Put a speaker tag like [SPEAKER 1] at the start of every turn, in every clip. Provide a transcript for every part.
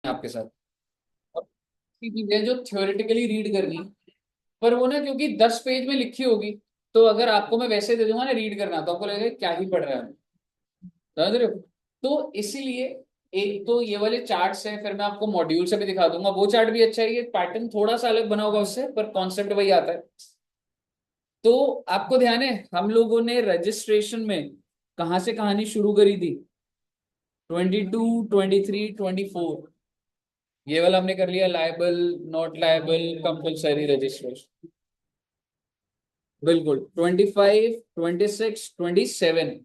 [SPEAKER 1] आपके साथ। और चीजें जो थ्योरेटिकली रीड करनी है, पर वो ना क्योंकि 10 पेज में लिखी होगी, तो अगर आपको मैं वैसे दे दूंगा ना रीड करना, तो आपको लगेगा क्या ही पढ़ रहा है, समझ रहे हो? तो इसीलिए एक तो ये वाले चार्ट्स हैं, फिर मैं आपको मॉड्यूल से भी दिखा दूंगा, वो चार्ट भी अच्छा है, ये पैटर्न थोड़ा सा अलग बना होगा उससे, पर कॉन्सेप्ट वही आता है। तो आपको ध्यान है हम लोगों ने रजिस्ट्रेशन में कहां से कहानी शुरू करी थी? 22, 23, 24, ये वाला हमने कर लिया, liable, not liable, compulsory registration. बिल्कुल 25, 26, 27,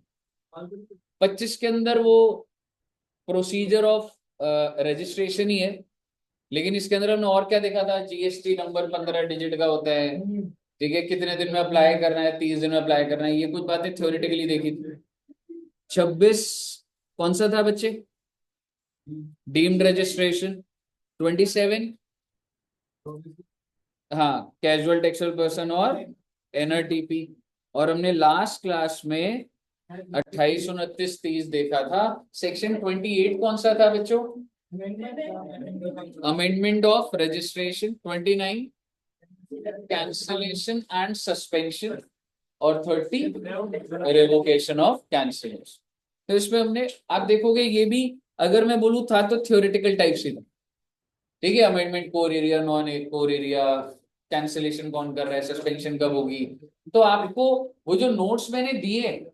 [SPEAKER 1] 25 के अंदर वो प्रोसीजर ऑफ रजिस्ट्रेशन ही है। लेकिन इसके अंदर हमने और क्या देखा था? जीएसटी नंबर 15 डिजिट का होता है, ठीक है, कितने दिन में अप्लाई करना है, 30 दिन में अप्लाई करना है, ये कुछ बातें थ्योरेटिकली देखी थी। 26 कौन सा था बच्चे? Deemed registration. 27, हाँ, कैजुअल टेक्सुअल पर्सन और एनआरटीपी। और हमने लास्ट क्लास में 28, 29, 30 देखा था। सेक्शन 28 कौन सा था बच्चों? Amendment of registration. 29 cancellation and suspension. और 30 रेवोकेशन ऑफ कैंसिलेशन। तो इसमें हमने, आप देखोगे ये भी, अगर मैं बोलूँ था तो थ्योरेटिकल टाइप से था, ठीक है, amendment core area, non core area, cancellation कौन कर रहा है, सस्पेंशन कब होगी। तो आपको वो जो नोट्स मैंने दिए,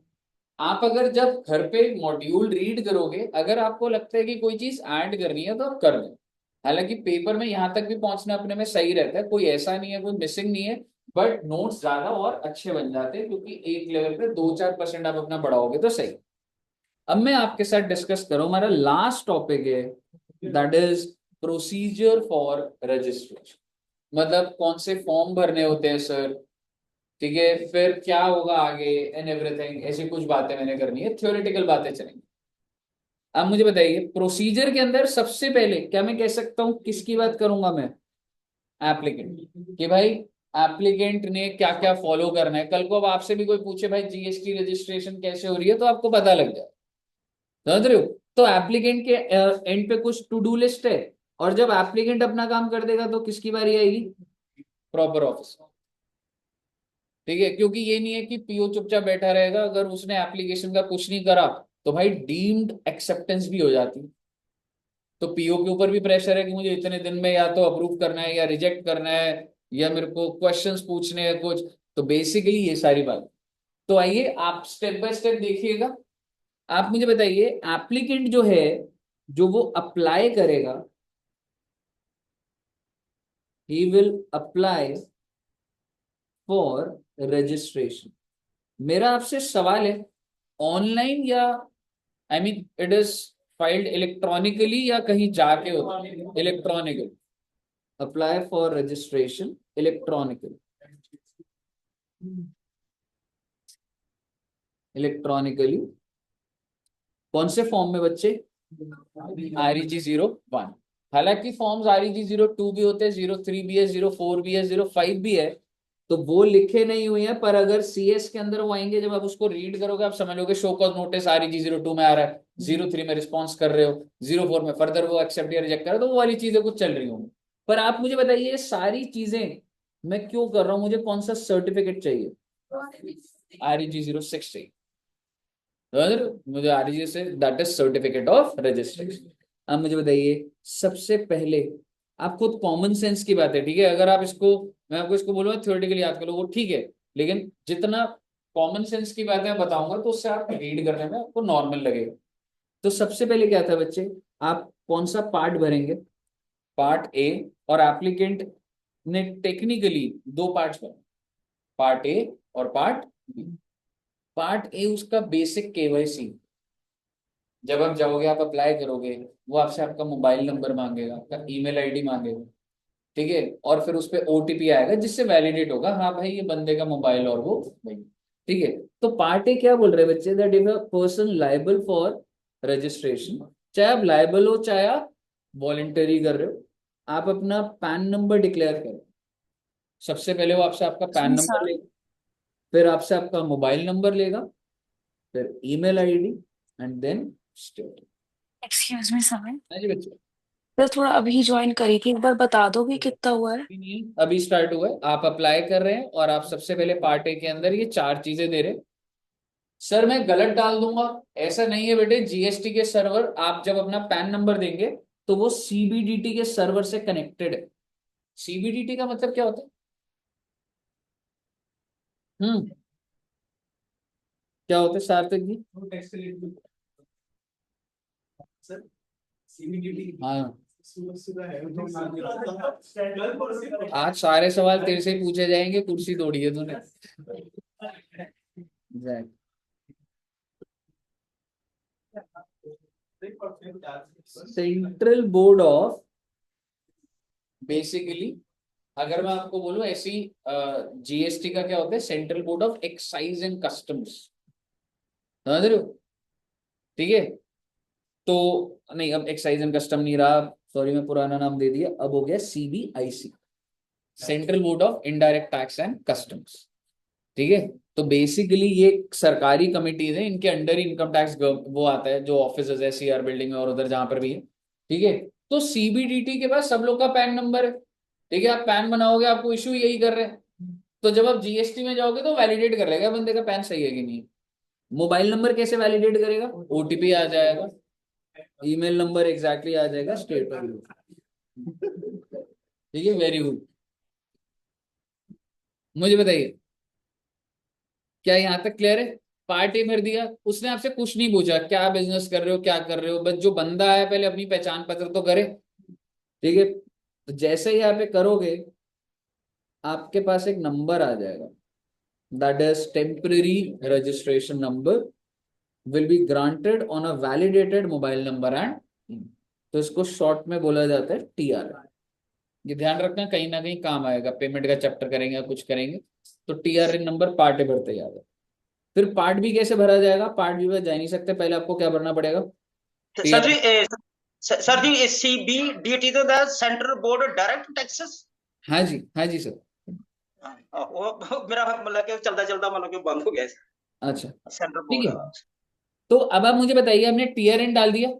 [SPEAKER 1] आप अगर जब घर पे मॉड्यूल रीड करोगे, अगर आपको लगता है कि कोई चीज ऐड करनी है तो आप कर दो। हालांकि पेपर में यहाँ तक भी पहुंचना अपने में सही रहता है, कोई ऐसा नहीं है, कोई मिसिंग नहीं है, बट नोट्स ज्यादा और अच्छे बन जाते हैं, क्योंकि एक लेवल पे 2-4% आप अपना बढ़ाओगे तो सही। अब मैं आपके साथ डिस्कस करूं, हमारा लास्ट टॉपिक है, that is procedure for registration. मतलब कौन से फॉर्म भरने होते हैं सर, ठीक है, फिर क्या होगा आगे, एंड एवरीथिंग, ऐसी कुछ बातें मैंने करनी है, थ्योरेटिकल बातें चलेंगी। अब मुझे बताइए, प्रोसीजर के अंदर सबसे पहले क्या मैं कह सकता हूं, किसकी बात करूंगा मैं? एप्लीकेंट, कि भाई एप्लीकेंट ने क्या क्या फॉलो करना है। कल को अब आपसे भी कोई पूछे भाई जीएसटी रजिस्ट्रेशन कैसे हो रही है, तो आपको पता लग जाए, समझ रहे हो? तो एप्लीकेंट के एंड पे कुछ टू डू लिस्ट है, और जब एप्लीकेंट अपना काम कर देगा तो किसकी बारी आएगी? प्रॉपर ऑफिस, ठीक है, क्योंकि ये नहीं है कि पीओ चुपचाप बैठा रहेगा, अगर उसने एप्लीकेशन का कुछ नहीं करा तो भाई डीम्ड एक्सेप्टेंस भी हो जाती है। तो पीओ के ऊपर भी प्रेशर है कि मुझे इतने दिन में या तो अप्रूव करना है या रिजेक्ट करना है, या मेरे को क्वेश्चंस पूछने हैं कुछ। तो बेसिकली ये सारी बात। तो आइए आप स्टेप बाय स्टेप देखिएगा। आप मुझे बताइए, एप्लीकेंट जो है, जो वो अप्लाई करेगा, he will apply for registration. मेरा आपसे सवाल है, ऑनलाइन या, I mean it is filed electronically या कहीं जाके होता है? Electronically. Apply for registration electronically. Electronically कौन से फॉर्म में बच्चे? REG 01। हालांकि फॉर्म्स REG 02 भी होते हैं, 03 भी है, 04 भी है, 05 भी है, तो वो लिखे नहीं हुए हैं, पर अगर CS के अंदर वो आएंगे, जब आप उसको रीड करोगे आप समझ लोगे, शो कॉज नोटिस REG 02 में आ रहा है, 03 में रिस्पॉन्स कर रहे हो, 04 में फर्दर वो एक्सेप्ट या रिजेक्ट कर रहे हो, तो वो वाली चीजें कुछ चल रही होंगी। पर आप मुझे बताइए, ये सारी चीजें मैं क्यों कर रहा हूँ? मुझे कौन सा सर्टिफिकेट चाहिए? REG 06 चाहिए। मुझे REG से, that is certificate of registration. अब मुझे बताइए, सबसे पहले आप खुद कॉमन सेंस की बात है, ठीक है, अगर आप इसको, मैं आपको इसको बोलूंगा थ्योरेटिकली याद करो वो ठीक है, लेकिन जितना कॉमन सेंस की बातें बताऊंगा तो उससे आप रीड करने में आपको नॉर्मल लगेगा। तो सबसे पहले क्या था बच्चे, आप कौन सा पार्ट भरेंगे? Part A. और एप्लीकेंट ने टेक्निकली दो पार्ट्स भरे, पार्ट ए और पार्ट बी। पार्ट ए उसका बेसिक केवाईसी। जब आप जाओगे, आप अप्लाई करोगे, वो आपसे आपका मोबाइल नंबर मांगेगा, आपका ईमेल आईडी मांगेगा, ठीक है, और फिर उस पर OTP आएगा जिससे वैलिडेट होगा, हाँ भाई ये बंदे का मोबाइल और वो भाई, ठीक है। तो पार्ट ए क्या बोल रहे हैं बच्चे, that if a person liable for registration, चाहे आप लायबल हो चाहे आप वॉलेंटरी कर रहे हो, आप अपना पैन नंबर डिक्लेयर करो। सबसे पहले वो आपसे आपका पैन
[SPEAKER 2] जी
[SPEAKER 1] नंबर
[SPEAKER 2] सर।
[SPEAKER 1] लेगा, फिर आपसे आपका मोबाइल नंबर लेगा, फिर email ID, and then state.
[SPEAKER 2] Excuse me sir.
[SPEAKER 1] हाँ जी बच्चे।
[SPEAKER 2] सर थोड़ा अभी ज्वाइन करी थी, एक बार बता दोगे कितना हुआ है?
[SPEAKER 1] नहीं, अभी स्टार्ट हुआ है, आप अप्लाई कर रहे हैं और आप सबसे पहले पार्ट ए के अंदर ये 4 चीजें दे रहे हैं। सर मैं गलत डाल दूंगा, ऐसा नहीं है बेटे। जीएसटी के सर्वर, आप जब अपना पैन नंबर देंगे तो वो सीबीडीटी के सर्वर से कनेक्टेड है। सीबीडीटी का मतलब क्या होता है? हम्म, क्या होता है सार्थक जी? हाँ, आज सारे सवाल तेरे से ही पूछे जाएंगे, कुर्सी तोड़ी है तूने। सेंट्रल बोर्ड ऑफ, बेसिकली अगर मैं आपको बोलूं ऐसी, जीएसटी का क्या होता है? Central board of excise and customs, समझ रहे हो? ठीक है, तो नहीं, अब एक्साइज एंड कस्टम नहीं रहा, सॉरी मैं पुराना नाम दे दिया, अब हो गया CBIC, central board of indirect tax and customs. ठीक है, तो बेसिकली ये सरकारी कमिटीज है, इनके अंडर ही इनकम टैक्स वो आता है, जो ऑफिस है सीआर बिल्डिंग में और उधर जहां पर भी है। ठीक है, तो सीबीडीटी के पास सब लोग का पैन नंबर है। ठीक है, आप पैन बनाओगे, आपको इशू यही कर रहे हैं, तो जब आप जीएसटी में जाओगे तो वैलिडेट कर लेगा बंदे का पैन सही है कि नहीं। मोबाइल नंबर कैसे वैलिडेट करेगा? ओटीपी आ जाएगा, ईमेल नंबर एग्जैक्टली आ जाएगा, स्टेट। ठीक है, वेरी गुड। मुझे बताइए, क्या यहाँ तक क्लियर है? पार्टी भर दिया, उसने आपसे कुछ नहीं पूछा क्या बिजनेस कर रहे हो, क्या कर रहे हो, बस जो बंदा है पहले अपनी पहचान पत्र तो करे। ठीक है, तो जैसे ही यहाँ पे करोगे, आपके पास एक नंबर आ जाएगा, that is temporary registration number, will be granted on a validated mobile number and, तो इसको शॉर्ट में बोला जाता है टीआर। ये ध्यान रखना, कहीं ना कहीं काम आएगा, पेमेंट का चैप्टर करेंगे या कुछ करेंगे, तो टीआर नंबर पार्ट भरते याद है। फिर पार्ट बी कैसे भरा जाएगा? पार्ट बी में जा ही नहीं सकते, पहले आपको क्या भरना पड़ेगा?
[SPEAKER 3] सर जी
[SPEAKER 1] टीआर।
[SPEAKER 3] सर जी CBDT तो सेंट्रल बोर्ड डायरेक्ट टैक्सेस।
[SPEAKER 1] हाँ जी, हाँ जी सर।
[SPEAKER 3] वो मेरा मतलब कि चलता चलता मतलब कि बंद हो गया
[SPEAKER 1] अच्छा,
[SPEAKER 3] सेंट्रल
[SPEAKER 1] ठीक
[SPEAKER 3] बोर्ड।
[SPEAKER 1] है, तो अब आप मुझे बताइए, आपने टीआर एन डाल दिया,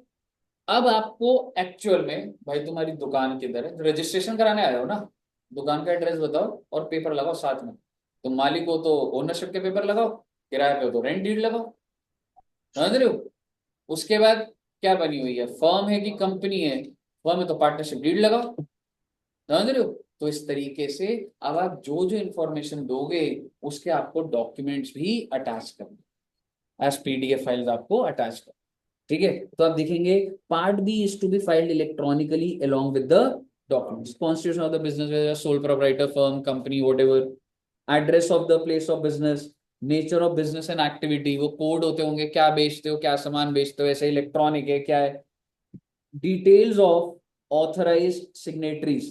[SPEAKER 1] अब आपको एक्चुअल में भाई तुम्हारी दुकान किधर है, रजिस्ट्रेशन कराने आए हो ना, दुकान का एड्रेस बताओ और पेपर लगाओ साथ में। तुम मालिक हो तो ओनरशिप के पेपर लगाओ, किराए पे हो तो रेंट डीड लगाओ, समझ रहे हो? उसके बाद क्या बनी हुई है, फर्म है कि कंपनी है? फर्म है तो पार्टनरशिप डीड लगाओ, समझ रहे हो? तो इस तरीके से अब आप जो जो इंफॉर्मेशन दोगे, उसके आपको डॉक्यूमेंट्स भी अटैच करना, एज पीडीएफ फाइल्स आपको अटैच कर। ठीक है, तो आप देखेंगे part B is to be filed electronically along with the documents, constitution of the business, whether sole proprietor firm, company, whatever, address of the place of business, nature of business and activity, वो code होते होंगे, क्या बेचते हो, क्या सामान बेचते हो, ऐसे इलेक्ट्रॉनिक है क्या है, डिटेल्स ऑफ ऑथराइज सिग्नेटरीज,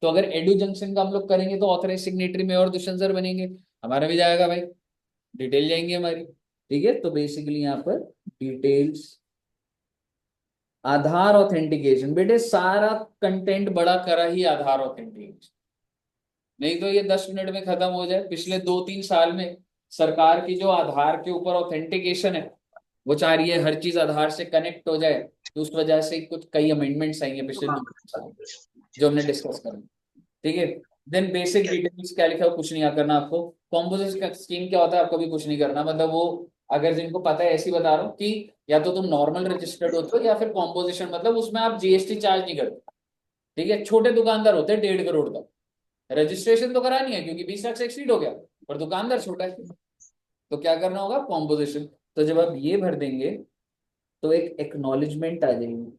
[SPEAKER 1] तो अगर एडू जंक्शन का हम लोग करेंगे तो ऑथराइज सिग्नेटरी में और दुष्यंत सर बनेंगे, हमारा भी जाएगा भाई, डिटेल जाएंगे हमारी। ठीक है, तो बेसिकली यहाँ पर डिटेल्स, आधार ऑथेंटिकेशन, बेटे सारा कंटेंट बड़ा करा ही आधार ऑथेंटिकेशन, नहीं तो ये 10 मिनट में खत्म हो जाए। पिछले 2-3 साल में सरकार की जो आधार के ऊपर ऑथेंटिकेशन है, वो चाह रही है हर चीज आधार से कनेक्ट हो जाए, तो उस वजह से कुछ कई अमेंडमेंट्स आई हैं पिछले 2 साल, जो हमने डिस्कस करें। ठीक है, देन बेसिक डिटेल्स क्या लिखा है कुछ नहीं करना आपको। कॉम्पोजिशन स्कीम क्या होता है आपको भी कुछ नहीं करना, मतलब वो अगर जिनको पता है ऐसी बता रहा हूँ कि या तो तुम नॉर्मल रजिस्टर्ड होते हो या फिर कॉम्पोजिशन, मतलब उसमें आप जीएसटी चार्ज नहीं करते। ठीक है, छोटे दुकानदार होते हैं 1.5 करोड़ तक, रजिस्ट्रेशन तो करानी है क्योंकि 20 लाख से एक्सीड हो गया, पर दुकानदार छोटा है, तो क्या करना होगा? कॉम्पोजिशन। तो जब आप ये भर देंगे तो एक एक्नॉलेजमेंट आ जाएगी,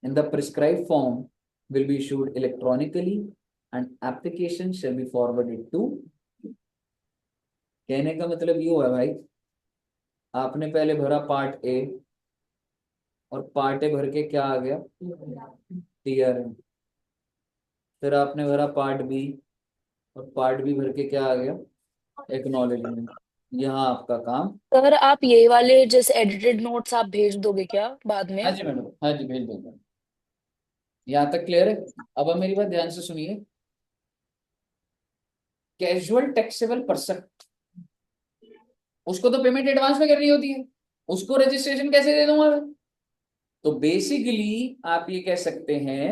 [SPEAKER 1] in the prescribed form will be issued electronically and application shall be forwarded to, कहने का मतलब ये हुआ भाई, आपने पहले भरा पार्ट ए, और पार्ट ए भर के क्या आ गया? टीआर। फिर आपने भरा पार्ट बी, और पार्ट बी भर के क्या आ गया? एक्नॉलेजमेंट। यहाँ आपका काम।
[SPEAKER 2] सर आप ये वाले जैसे एडिटेड नोट्स आप भेज दोगे क्या बाद
[SPEAKER 1] हाँ
[SPEAKER 2] में?
[SPEAKER 1] जी मैडम, हाँ जी भेज दूंगा। यहाँ तक क्लियर है? अब मेरी बात ध्यान से सुनिए, कैजुअल टैक्सेबल पर्सन, उसको तो पेमेंट एडवांस में करनी होती है, उसको रजिस्ट्रेशन कैसे दे दूंगा मैं? तो बेसिकली आप ये कह सकते हैं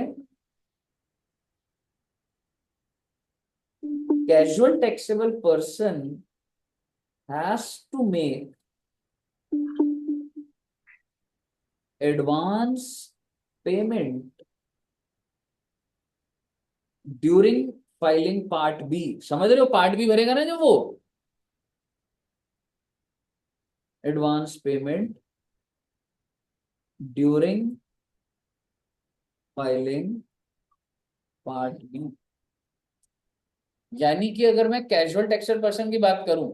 [SPEAKER 1] casual taxable person has to make advance payment during filing part B. समझ रहे हो, पार्ट बी भरेगा ना जो वो advance payment during filing part B. यानी कि अगर मैं कैजुअल टैक्सेबल पर्सन की बात करूं,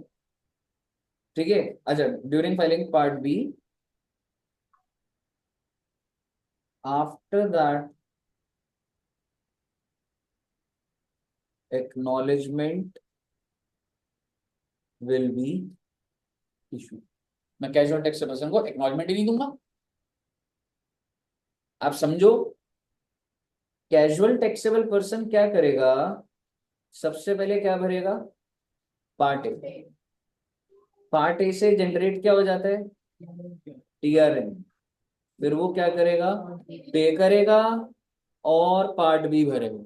[SPEAKER 1] ठीक है, अच्छा, during filing part B, after that acknowledgement will be issue. मैं कैजुअल टैक्सेबल पर्सन को एक्नॉलेजमेंट ही नहीं दूंगा। आप समझो, कैजुअल टैक्सेबल पर्सन क्या करेगा, सबसे पहले क्या भरेगा, पार्ट ए। पार्ट ए से जनरेट क्या हो जाता है, टीआरएन। फिर वो क्या करेगा, पे करेगा और पार्ट बी भरेगा,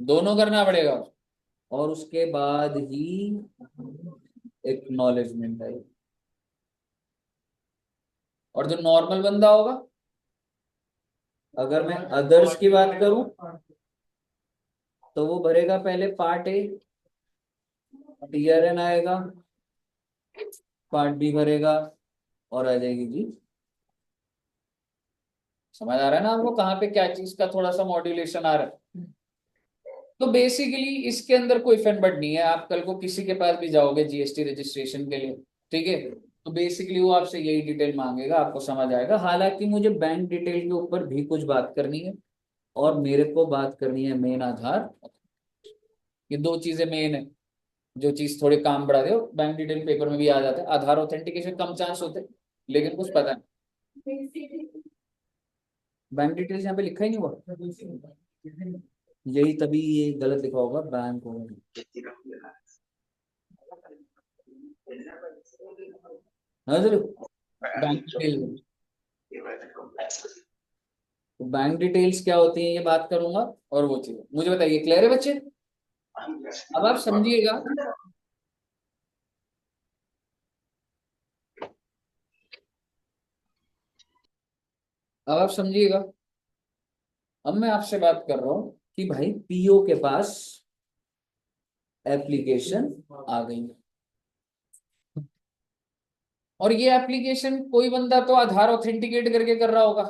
[SPEAKER 1] दोनों करना पड़ेगा। और उसके बाद ही एक्नॉलेजमेंट आएगी। और जो नॉर्मल बंदा होगा, अगर मैं अदर्स की बात करूं, तो वो भरेगा पहले पार्ट ए, टीआरएन आएगा, पार्ट बी भरेगा और आ जाएगी जी। समझ आ रहा है ना आपको कहाँ पे क्या चीज का थोड़ा सा मॉड्यूलेशन आ रहा है। तो बेसिकली इसके अंदर कोई फन बट नहीं है। आप कल को किसी के पास भी जाओगे जीएसटी रजिस्ट्रेशन के लिए, ठीक है, तो बेसिकली वो आपसे यही डिटेल मांगेगा, आपको समझ आएगा। हालांकि मुझे बैंक डिटेल के ऊपर भी कुछ बात करनी है, और मेरे को बात करनी है मेन आधार। ये दो चीजें मेन है, जो चीज थोड़े काम बढ़ा दे। बैंक डिटेल पेपर में भी आ जाता है। आधार ऑथेंटिकेशन कम चांस होते हैं, लेकिन कुछ पता नहीं। बैंक डिटेल्स यहाँ पे लिखा ही नहीं हुआ, यही तभी ये गलत लिखा होगा बैंक होगा। हाँ सर, बैंक डिटेल, तो बैंक डिटेल्स क्या होती है ये बात करूंगा। और वो चीज मुझे बताइए, क्लियर है बच्चे? अब आप समझिएगा, अब आप समझिएगा। अब मैं आपसे बात कर रहा हूं कि भाई पीओ के पास एप्लीकेशन आ गई, और ये एप्लीकेशन कोई बंदा तो आधार ऑथेंटिकेट करके कर रहा होगा,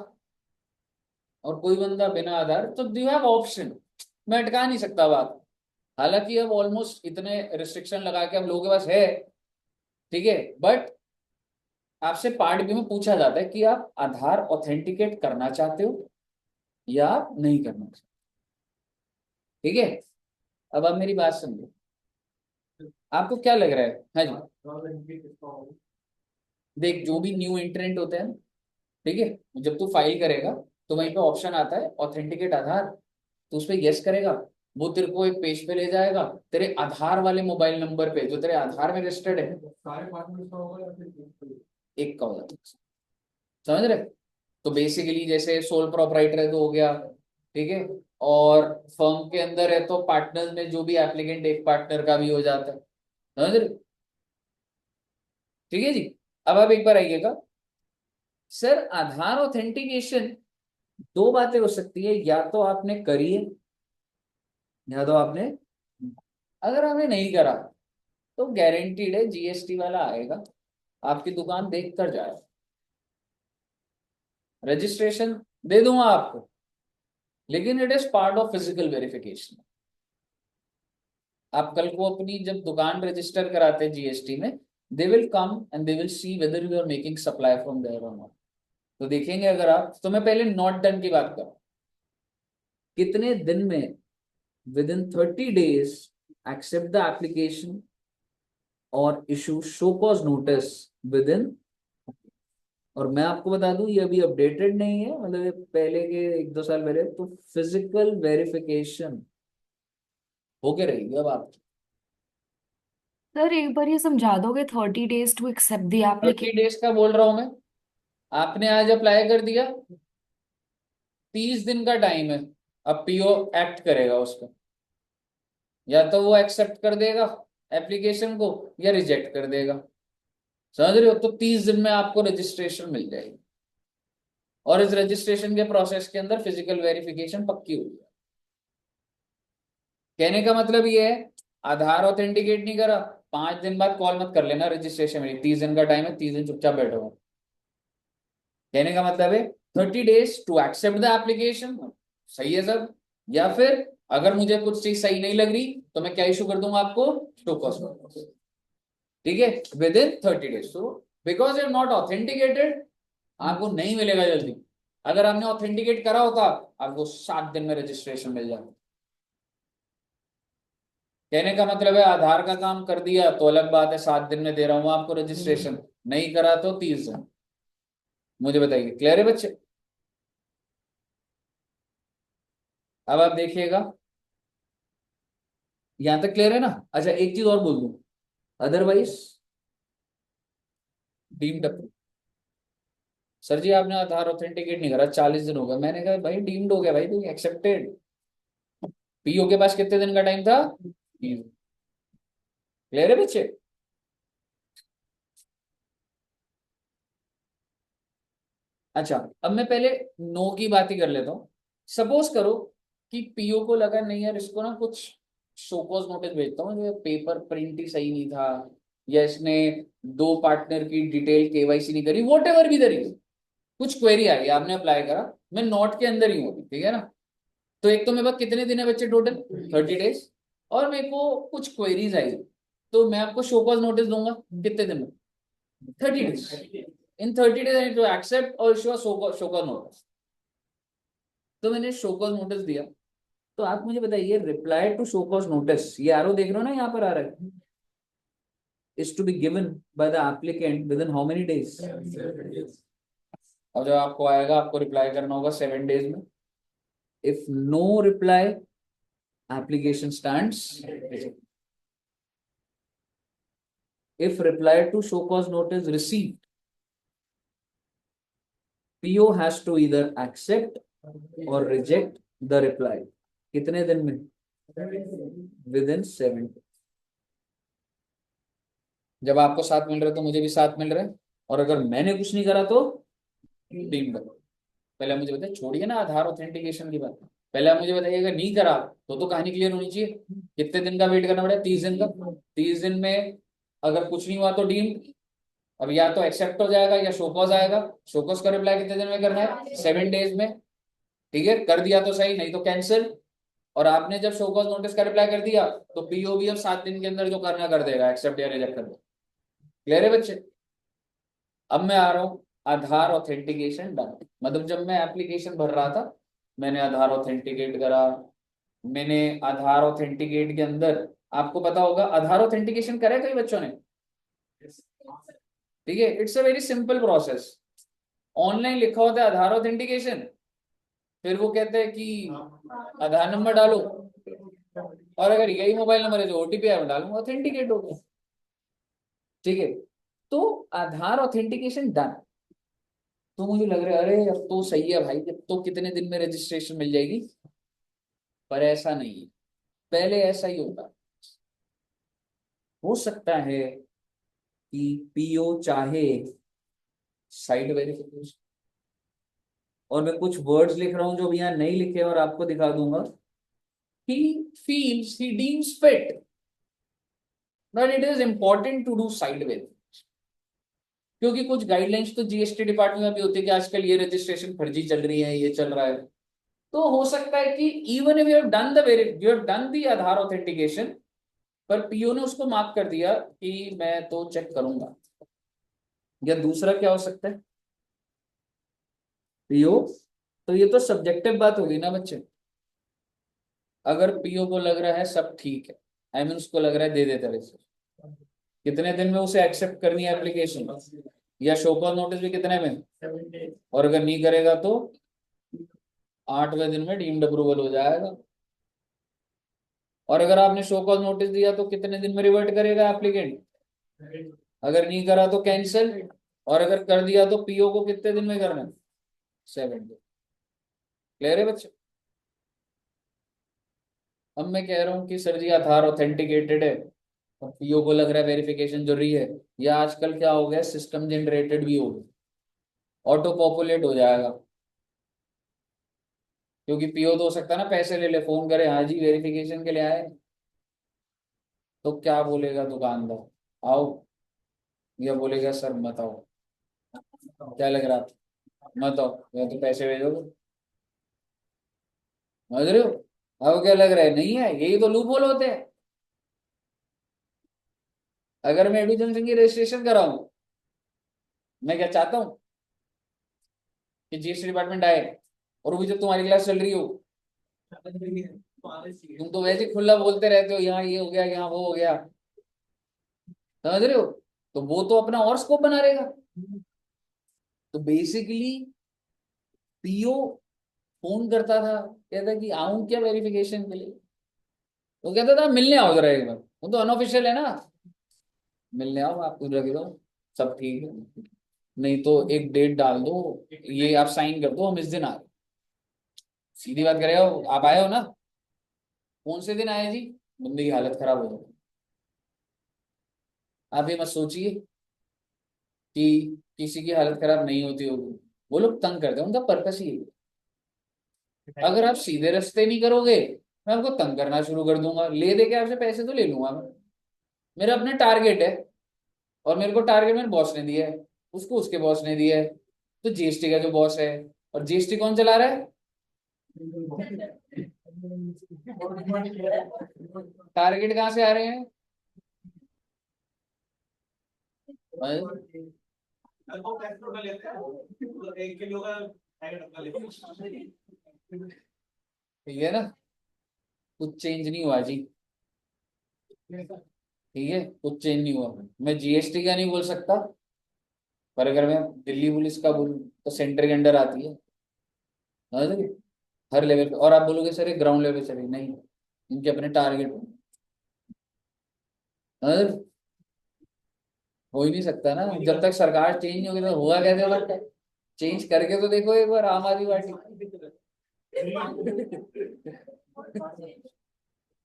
[SPEAKER 1] और कोई बंदा बिना आधार। तो डू हैव ऑप्शन, मैं अटका नहीं सकता बात। हालांकि अब ऑलमोस्ट इतने रिस्ट्रिक्शन लगा के अब लोगों के पास है, ठीक है, बट आपसे पार्ट बी में पूछा जाता है कि आप आधार ऑथेंटिकेट करना चाहते हो या आप नहीं करना चाहते, ठीक है। अब आप मेरी बात समझो, आपको क्या लग रहा है? हाँ जी, देख, जो भी न्यू एंट्रेंट होते हैं, ठीक है, जब तू फाइल करेगा तो वहीं पे ऑप्शन आता है ऑथेंटिकेट आधार, तो उस पर यस करेगा। वो तेरे को एक पेज पे ले जाएगा, तेरे आधार वाले मोबाइल नंबर पे जो तेरे आधार में रजिस्टर्ड है, एक का हो जाता है। समझ रहे? तो बेसिकली जैसे सोल प्रोपराइटर है तो हो गया, ठीक है, और फर्म के अंदर है तो पार्टनर में जो भी एप्लीकेंट एक पार्टनर का भी हो जाता है। समझ रहे? ठीक है जी। अब आप एक बार आइएगा, सर आधार ऑथेंटिकेशन दो बातें हो सकती है, या तो आपने करी है या तो आपने, अगर आपने नहीं करा तो गारंटीड है जीएसटी वाला आएगा, आपकी दुकान देख कर जाए, रजिस्ट्रेशन दे दूंगा आपको, लेकिन it is part of physical verification. आप कल को अपनी जब दुकान रजिस्टर कराते हैं जीएसटी में, they will come and they will see whether you are making supply from there or not. तो देखेंगे अगर आप, तो मैं पहले नॉट डन की बात करूं, कितने दिन में, within 30 days accept the application और issue show cause notice within. और मैं आपको बता दूं ये अभी अपडेटेड नहीं है, मतलब ये पहले के 1-2 साल पहले, तो फिजिकल वेरिफिकेशन होके रहेगी अब आप।
[SPEAKER 2] सर एक बार ये समझा दोगे 30 days to accept the
[SPEAKER 1] 30
[SPEAKER 2] application?
[SPEAKER 1] days का बोल रहा हूं मैं, आपने आज अप्लाई कर दिया, 30 दिन का टाइम है, अब पीओ एक्ट करेगा उस पर, या तो वो एक्सेप्ट कर देगा एप्लीकेशन को या रिजेक्ट कर देगा, समझ रहे हो? तो 30 दिन में आपको रजिस्ट्रेशन मिल जाएगी, और इस रजिस्ट्रेशन के प्रोसेस के अंदर फिजिकल वेरिफिकेशन पक्की हुई है। कहने का मतलब ये है, आधार ऑथेंटिकेट नहीं करा, 5 दिन बाद कॉल मत कर लेना, रजिस्ट्रेशन में 30 दिन का टाइम है, 30 दिन चुपचाप बैठो। कहने का मतलब है 30 days to accept the application, सही है सर? या फिर अगर मुझे कुछ चीज सही नहीं लग रही तो मैं क्या इशू कर दूंगा आपको, शो कॉज नोटिस, ठीक है, विद इन 30 days। तो बिकॉज यू नॉट ऑथेंटिकेटेड, आपको नहीं मिलेगा जल्दी। अगर आपने ऑथेंटिकेट करा होता आपको 7 दिन में रजिस्ट्रेशन मिल जाता। कहने का मतलब है आधार का काम कर दिया तो अलग बात है, 7 दिन में दे रहा हूं आपको रजिस्ट्रेशन, नहीं करा तो 30 दिन। मुझे बताइए, क्लियर है बच्चे? अब आप देखिएगा, यहां तक क्लियर है ना? अच्छा एक चीज और बोल दूं, अदरवाइज डीम्ड अप्रूव। सर जी आपने आधार ऑथेंटिकेट नहीं करा, 40 दिन हो गए। मैंने कहा भाई डीम्ड हो गया भाई, तो एक्सेप्टेड। पीओ के पास कितने दिन का टाइम था? 30। क्लियर है बच्चे? अच्छा अब मैं पहले नो की बात ही कर लेता हूँ। सपोज करो कि पीओ को लगा नहीं यार इसको ना कुछ शोकॉज नोटिस भेजता हूँ, ये पेपर प्रिंट ही सही नहीं था, या इसने 2 पार्टनर की डिटेल केवाईसी नहीं करी, वॉट एवर भी तरीके, कुछ क्वेरी आई, आपने अप्लाई करा, मैं नोट के अंदर ही हूँ ठीक है ना? तो एक तो मेरे पास कितने दिन है बच्चे टोटल, 30 days, और मेरे को कुछ क्वेरीज आई, तो मैं आपको शोकॉज नोटिस दूंगा कितने दिन में, 30 days। इन 30 days आई टू एक्सेप्ट और इशू शोकॉज नोटिस। तो मैंने शोकॉज नोटिस दिया, तो आप मुझे बताइए रिप्लाई टू शोकॉज नोटिस, ये आरो देख रहे हो ना यहाँ पर आ रहा है, is to be given by the applicant within how many days. और जब आपको आएगा आपको रिप्लाई करना होगा 7 days में। If no reply application stands rejected. If reply to show cause notice received, PO has to either accept or reject the reply. कितने दिन में? Within 7 days। जब आपको 7 मिल रहे तो मुझे भी 7 मिल रहे हैं, और अगर मैंने कुछ नहीं करा तो डीम्ड। पहले आप मुझे बताइए, छोड़िए ना आधार ऑथेंटिकेशन की बात, पहले आप मुझे बताइए अगर नहीं करा तो कहानी क्लियर होनी चाहिए। कितने दिन का वेट करना पड़ेगा? 30 दिन का। 30 दिन में अगर कुछ नहीं हुआ तो डीम्ड। अब या तो एक्सेप्ट हो जाएगा या शोकॉज आएगा। शोकॉज का रिप्लाई कितने दिन में करना है? 7 days में, ठीक है? कर दिया तो सही, नहीं तो कैंसिल। और आपने जब शोकॉज नोटिस का रिप्लाई कर दिया तो पीओ भी अब 7 दिन के अंदर जो करना कर देगा, एक्सेप्ट या रिजेक्ट कर देगा। क्लियर है बच्चे? अब मैं आ रहा हूँ आधार ऑथेंटिकेशन डन। मतलब जब मैं एप्लीकेशन भर रहा था, मैंने आधार ऑथेंटिकेट करा, मैंने आधार ऑथेंटिकेट के अंदर, आपको पता होगा आधार ऑथेंटिकेशन करे कई बच्चों ने, ठीक है? It's a very simple process. Online लिखा होता है आधार ऑथेंटिकेशन, फिर वो कहते हैं कि आधार नंबर डालो, और अगर यही मोबाइल नंबर है जो ओटीपी है डालूंगा, ऑथेंटिकेट हो गया, ठीक है? तो आधार ऑथेंटिकेशन डन। तो मुझे लग रहा है अरे अब तो सही है भाई, अब तो कितने दिन में रजिस्ट्रेशन मिल जाएगी। पर ऐसा नहीं है, पहले ऐसा ही होता। हो सकता है कि पीओ चाहे साइट वेरिफिकेशन, और मैं कुछ वर्ड्स लिख रहा हूं जो भी यहाँ नहीं लिखे और आपको दिखा दूंगा। he feels, he deems fit that it is important to do site verification, क्योंकि कुछ गाइडलाइंस तो जीएसटी डिपार्टमेंट में भी होती है कि आजकल ये रजिस्ट्रेशन फर्जी चल रही है, ये चल रहा है। तो हो सकता है कि even if you have done the Aadhaar authentication, पर पीओ ने उसको मार्क कर दिया कि मैं तो चेक करूंगा। या दूसरा क्या हो सकता है, पीओ, तो ये तो सब्जेक्टिव बात होगी ना बच्चे। अगर पीओ को लग रहा है सब ठीक है, आई मीन उसको लग रहा है दे देते रजिस्ट्रेशन, कितने दिन में उसे एक्सेप्ट करनी है एप्लीकेशन, या शो कॉज नोटिस भी कितने में, और अगर नहीं करेगा तो 8वें दिन में डीम्ड अप्रूवल हो जाएगा। और अगर आपने शो कॉज नोटिस दिया तो कितने दिन में रिवर्ट करेगा एप्लीकेंट, अगर नहीं करा तो कैंसिल, और अगर कर दिया तो पीओ को कितने दिन में करना है? 7 दिन। क्लियर है बच्चे? अब मैं कह रहा हूँ कि सर जी आधार ऑथेंटिकेटेड है और पीओ को लग रहा है वेरिफिकेशन जरूरी है, या आजकल क्या हो गया, सिस्टम जनरेटेड भी हो गया, ऑटो पॉपुलेट हो जाएगा, क्योंकि पीओ तो हो सकता है ना पैसे ले ले, फोन करे हाँ जी वेरिफिकेशन के लिए आए, तो क्या बोलेगा दुकानदार, आओ, या बोलेगा सर मत आओ, क्या लग रहा है, मत आओ या तो पैसे भेजोगे, समझ रहे हो? अब क्या लग रहा है, नहीं है, यही तो लूप होल होते हैं। अगर मैं एडू जंक्शन की रजिस्ट्रेशन कराऊं, मैं क्या चाहता हूँ कि जीएसटी डिपार्टमेंट आए, और वो भी जब तुम्हारी क्लास चल रही हो, तुम तो वैसे ही खुला बोलते रहते हो, यहाँ ये हो गया, यहाँ वो हो गया, समझ रहे हो? तो वो तो अपना और स्कोप बना रहेगा। तो बेसिकली पीओ फोन करता था, कहता कि आऊं क्या वेरिफिकेशन के लिए, तो कहता था मिलने आओ जरा एक बार, वो तो अनऑफिशियल है ना, मिलने आओ, आप कुछ रख दो, सब ठीक है, नहीं तो एक डेट डाल दो, ये आप साइन कर दो, हम इस दिन आ रहे हैं। सीधी बात करे हो, आप आए हो ना, कौन से दिन आए जी, बंदे की हालत खराब हो गई। आप ये मत सोचिए कि किसी की हालत खराब नहीं होती होगी, वो लोग तंग करते हैं, उनका पर्पस ही है। अगर आप सीधे रास्ते नहीं करोगे, मैं आपको तंग करना शुरू कर दूंगा, ले दे के आपसे पैसे तो ले लूंगा मैं, मेरा अपना टारगेट है, और मेरे को टारगेट मेरे बॉस ने दिया है, उसको उसके बॉस ने दिया है, तो जीएसटी का जो बॉस है, और जीएसटी कौन चला रहा है, टारगेट कहाँ से आ रहे हैं? ठीक है ना, कुछ चेंज नहीं हुआ जी, ठीक है, कुछ चेंज नहीं हुआ, मैं जीएसटी का नहीं बोल सकता, पर अगर मैं दिल्ली पुलिस का बोलूँ तो सेंटर के अंडर आती है, समझ रहे? हर लेवल पे, और आप बोलोगे सर ये ग्राउंड लेवल पे चले, नहीं, इनके अपने टारगेट, समझ रहे? हो ही नहीं सकता ना, जब तक सरकार चेंज नहीं होगी तो हुआ कैसे लगता है, चेंज करके तो देखो एक बार आम आदमी पार्टी,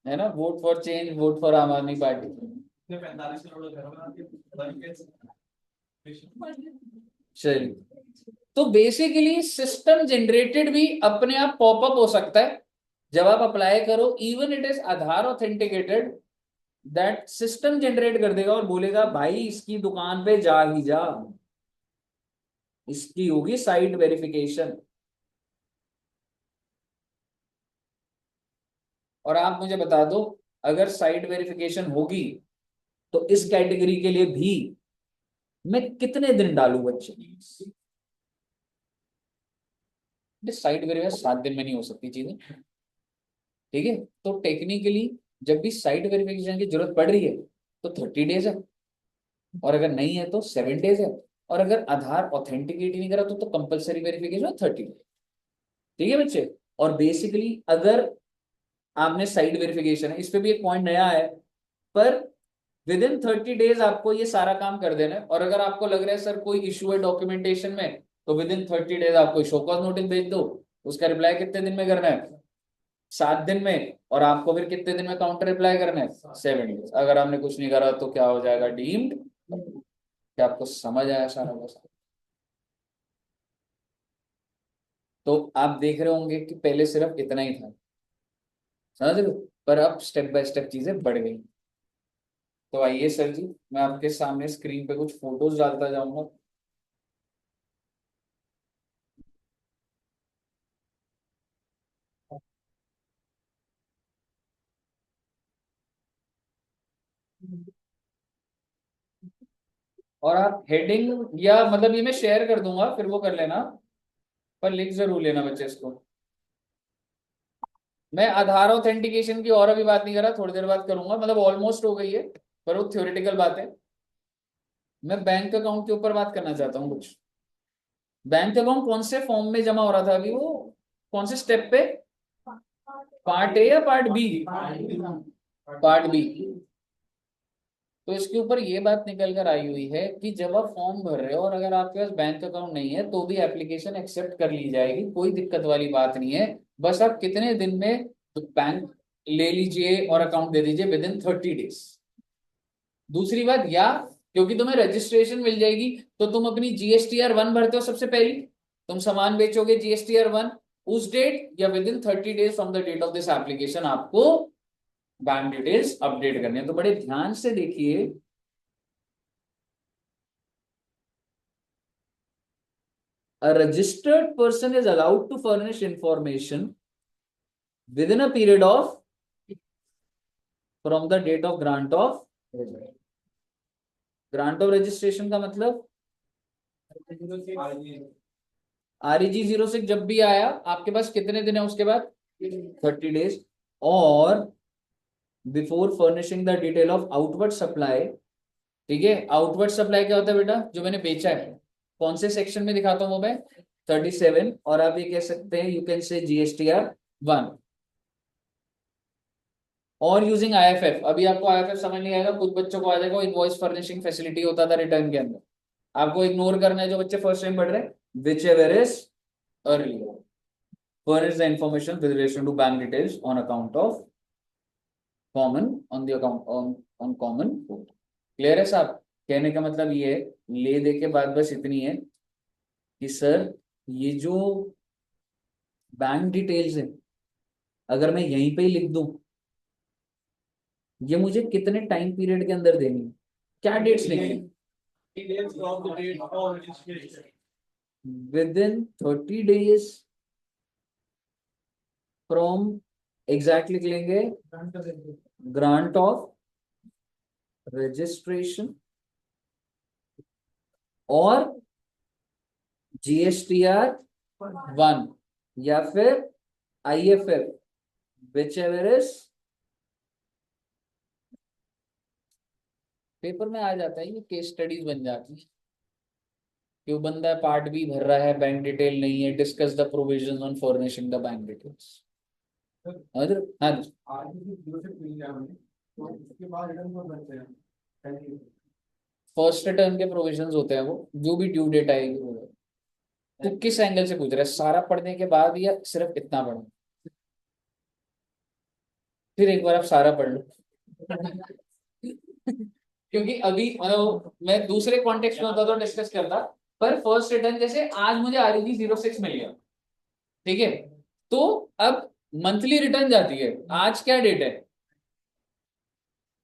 [SPEAKER 1] है ना, vote for change, vote for आम आदमी पार्टी। चलिए, तो बेसिकली सिस्टम जनरेटेड भी अपने आप पॉपअप हो सकता है जब आप अप्लाई करो, even it is Aadhaar authenticated, that system generate कर देगा और बोलेगा भाई इसकी दुकान पे जा ही जा, इसकी होगी साइट वेरिफिकेशन। और आप मुझे बता दो, अगर साइट वेरिफिकेशन होगी तो इस कैटेगरी के लिए भी मैं कितने दिन डालू बच्चे, साइट वेरिफिकेशन 7 दिन में नहीं हो सकती चीजें, ठीक है? तो टेक्निकली जब भी साइट वेरिफिकेशन की जरूरत पड़ रही है तो 30 डेज है, और अगर नहीं है तो 7 डेज है, और अगर आधार ऑथेंटिकेट ही नहीं करा तो कंपलसरी वेरिफिकेशन 30 डेज, ठीक है बच्चे? और बेसिकली अगर आपने साइट वेरिफिकेशन है, इस पे भी एक पॉइंट नया है, पर विद इन 30 डेज आपको ये सारा काम कर देना है, और अगर आपको लग रहा है सर कोई इशू है डॉक्यूमेंटेशन में, तो विद इन 30 डेज आपको शो कॉज नोटिस भेज दो, उसका रिप्लाई कितने दिन में करना है, 7 दिन में, और आपको फिर कितने दिन में काउंटर रिप्लाई करना है, 7 डेज। अगर आपने कुछ नहीं करा तो क्या हो जाएगा, डीम्ड। क्या आपको समझ आया सारा बस? तो आप देख रहे होंगे कि पहले सिर्फ इतना ही था, समझ रहे हो, पर अब स्टेप बाय स्टेप चीजें बढ़ गई। तो आइए सर जी, मैं आपके सामने स्क्रीन पे कुछ फोटोज डालता जाऊंगा। और आप हेडिंग या मतलब ये मैं शेयर कर दूंगा, फिर वो कर लेना, पर लिख जरूर लेना बच्चे इसको। मैं आधार ऑथेंटिकेशन की और अभी बात नहीं कर रहा, थोड़ी देर बाद करूंगा, मतलब ऑलमोस्ट हो गई है, पर वो थ्योरेटिकल बात है। मैं बैंक अकाउंट के ऊपर बात करना चाहता हूँ कुछ। बैंक अकाउंट कौन से फॉर्म में जमा हो रहा था अभी, वो कौन से स्टेप पे, पार्ट ए या पार्ट बी? Part B. तो इसके ऊपर ये बात निकल कर आई हुई है कि जब आप फॉर्म भर रहे हो और अगर आपके पास बैंक अकाउंट नहीं है तो भी एप्लीकेशन एक्सेप्ट कर ली जाएगी, कोई दिक्कत वाली बात नहीं है। बस आप कितने दिन में तो बैंक ले लीजिए और अकाउंट दे दीजिए विद इन 30 डेज। दूसरी बात, या क्योंकि तुम्हें रजिस्ट्रेशन मिल जाएगी तो तुम अपनी GSTR 1 भरते हो सबसे पहली, तुम सामान बेचोगे GSTR 1 उस डेट या within 30 days from the date of this application आपको बैंक डिटेल्स अपडेट करने हैं। तो बड़े ध्यान से देखिए, a registered person is allowed to furnish information within a period of from the date of grant of registration का मतलब REG 06 जब भी आया आपके पास कितने दिन है उसके बाद 30 डेज। और before furnishing the detail of outward supply, ठीक है, आउटवर्ड सप्लाई क्या होता है बेटा, जो मैंने बेचा है, कौन से सेक्शन में दिखाता हूं वो मैं 37, और आप ये कह सकते हैं यू कैन से GSTR 1 और यूजिंग IFF। अभी आपको IFF समझ नहीं आएगा, कुछ बच्चों को आ जाएगा, इनवॉइस फर्निशिंग फैसिलिटी होता था रिटर्न के अंदर, आपको इग्नोर करना है जो बच्चे फर्स्ट टाइम पढ़ रहे हैं। Which ever is earlier furnish the information with relation to bank details on account of common on the account on common code। Clear है साहब? कहने का मतलब ये है, ले दे के बात बस इतनी है कि सर ये जो बैंक डिटेल्स है अगर मैं यहीं पे ही लिख दूं, ये मुझे कितने टाइम पीरियड के अंदर देनी है, क्या डेट्स लिखनी with in 30 days from exact लिख लेंगे ग्रांट ऑफ रजिस्ट्रेशन और GSTR 1 या फिर IFF which ever is. Paper में आ जाता है, ये केस स्टडीज बन जाती है। क्यों बंदा पार्ट बी भर रहा है, बैंक डिटेल नहीं है, discuss the provisions on furnishing the bank details. हाँ फर्स्ट रिटर्न के प्रोविजंस होते हैं वो, जो भी ड्यू डेट आएगी वो। तो किस एंगल से पूछ रहा है, सारा पढ़ने के बाद या सिर्फ इतना पढ़ो? फिर एक बार आप सारा पढ़ लो क्योंकि अभी मतलब मैं दूसरे कॉन्टेक्स्ट में होता तो डिस्कस करता, पर फर्स्ट रिटर्न जैसे आज मुझे REG 06 मिल गया, ठीक है, तो अब मंथली रिटर्न जाती है, आज क्या डेट है,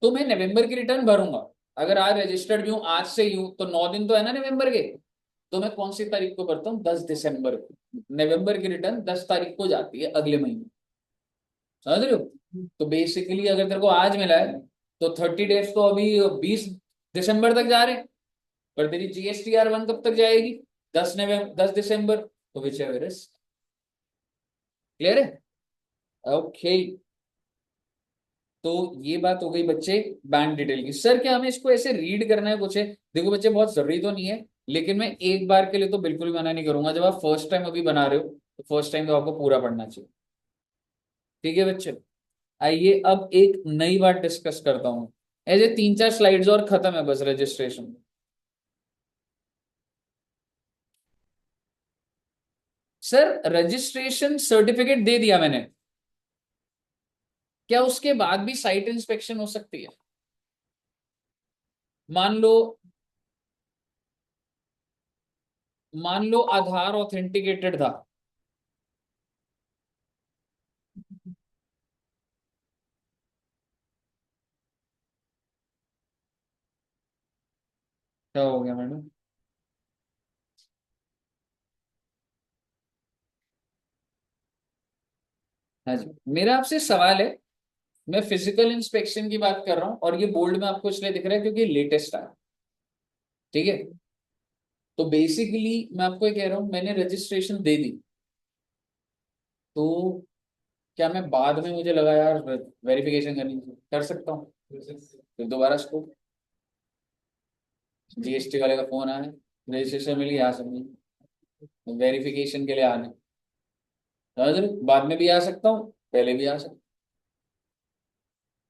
[SPEAKER 1] तो मैं नवंबर की रिटर्न भरूंगा। अगर आज रजिस्टर्ड भी हूं आज से ही हूं तो 9 दिन तो है ना नवंबर के, तो मैं कौन सी तारीख को भरता हूँ 10 दिसंबर को। नवंबर की रिटर्न 10 तारीख को जाती है अगले महीने, समझ रहे हो? तो बेसिकली अगर तेरे को आज मिला है तो 30 डेज तो अभी 20 दिसंबर तक जा रहे हैं, पर तेरी GSTR 1 कब तक जाएगी, 10 दिसंबर, तो विच एवर इज। क्लियर है? ओके तो ये बात हो गई बच्चे बैंक डिटेल की। सर क्या हमें इसको ऐसे रीड करना है कुछ है? देखो बच्चे बहुत जरूरी तो नहीं है, लेकिन मैं एक बार के लिए तो बिल्कुल भी मना नहीं करूंगा, जब आप फर्स्ट टाइम अभी बना रहे हो तो फर्स्ट टाइम तो आपको पूरा पढ़ना चाहिए। ठीक है बच्चे, आइए अब एक नई बात डिस्कस करता हूँ। ऐसे 3-4 स्लाइड्स और खत्म है बस रजिस्ट्रेशन। सर रजिस्ट्रेशन सर्टिफिकेट दे दिया मैंने, क्या उसके बाद भी साइट इंस्पेक्शन हो सकती है? मान लो आधार ऑथेंटिकेटेड था, क्या हो गया मैडम? हाँ जी, मेरा आपसे सवाल है, मैं फिजिकल इंस्पेक्शन की बात कर रहा हूँ और ये बोल्ड में आपको इसलिए दिख रहा है क्योंकि लेटेस्ट है, ठीक है। तो बेसिकली मैं आपको ये कह रहा हूँ मैंने रजिस्ट्रेशन दे दी, तो क्या मैं बाद में मुझे लगा यार वेरिफिकेशन करनी चाहिए, कर सकता हूँ फिर दोबारा इसको GST वाले का फोन आया, रजिस्ट्रेशन मिल गया, आ सकती वेरिफिकेशन के लिए आने, समझ रहे? बाद में भी आ सकता हूँ, पहले भी आ सकता हूँ।